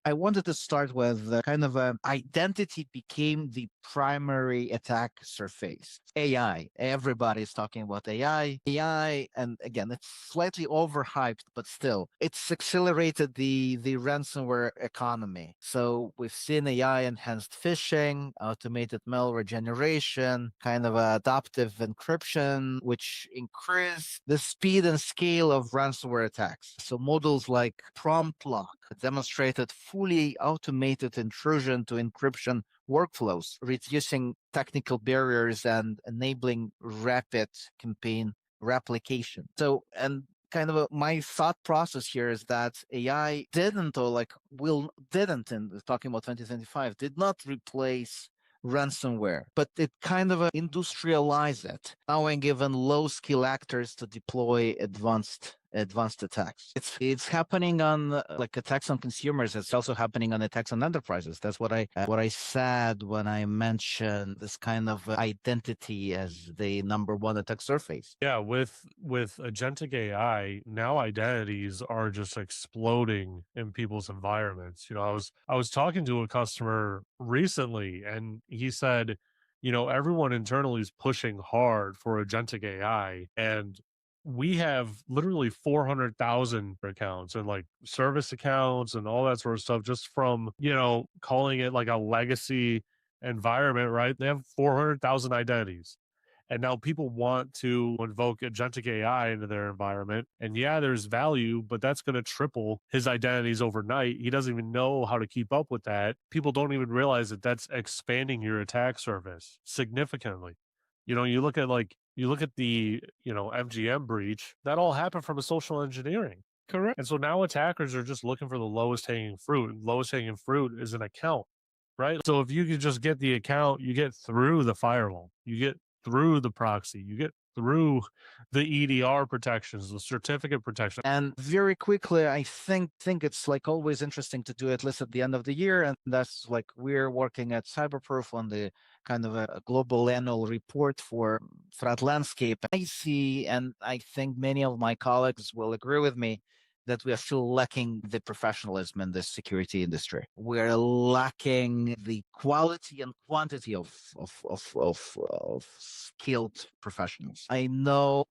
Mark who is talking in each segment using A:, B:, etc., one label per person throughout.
A: I wanted to start with kind of a identity became the primary attack surface. AI, everybody's talking about AI, and again, it's slightly overhyped, but still, it's accelerated the ransomware economy. So we've seen AI enhanced phishing, automated malware generation, kind of adaptive encryption, which increase the speed and scale of ransomware attacks. So models like prompt lock demonstrated fully automated intrusion to encryption workflows, reducing technical barriers and enabling rapid campaign replication. So, and kind of my thought process here is that AI didn't, or like didn't, in talking about 2025, did not replace ransomware, but it kind of industrialized it, allowing even low skill actors to deploy advanced attacks. It's happening on like attacks on consumers. It's also happening on attacks on enterprises. That's what I said when I mentioned this kind of identity as the number one attack surface.
B: Yeah, with agentic AI, now identities are just exploding in people's environments. I was talking to a customer recently and he said, everyone internally is pushing hard for agentic AI, and we have literally 400,000 accounts and like service accounts and all that sort of stuff just from, calling it like a legacy environment, right? They have 400,000 identities. And now people want to invoke agentic AI into their environment. And yeah, there's value, but that's going to triple his identities overnight. He doesn't even know how to keep up with that. People don't even realize that that's expanding your attack surface significantly. You look at the, MGM breach, that all happened from a social engineering.
A: Correct.
B: And so now attackers are just looking for the lowest hanging fruit. And lowest hanging fruit is an account, right? So if you can just get the account, you get through the firewall, you get through the proxy, you get through the EDR protections, the certificate protection.
A: And very quickly, I think it's like always interesting to do at least at the end of the year, and that's like we're working at Cyberproof on the kind of a global annual report for threat landscape. I see, and I think many of my colleagues will agree with me that we are still lacking the professionalism in the security industry. We're lacking the quality and quantity of skilled professionals. I know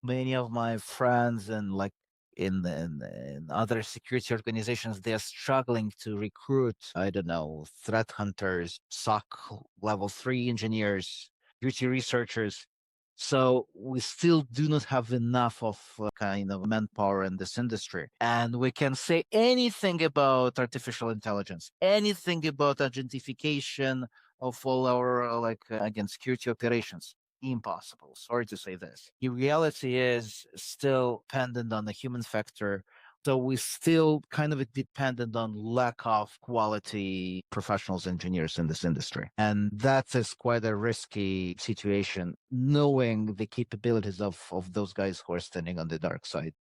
A: many of my friends and like in other security organizations, they're struggling to recruit, I don't know, threat hunters, SOC level 3 engineers, security researchers. So we still do not have enough of kind of manpower in this industry. And we can say anything about artificial intelligence, anything about agentification of all our again security operations. Impossible. Sorry to say this. The reality is still dependent on the human factor. So we still kind of dependent on lack of quality professionals, engineers in this industry. And that is quite a risky situation, knowing the capabilities of those guys who are standing on the dark side.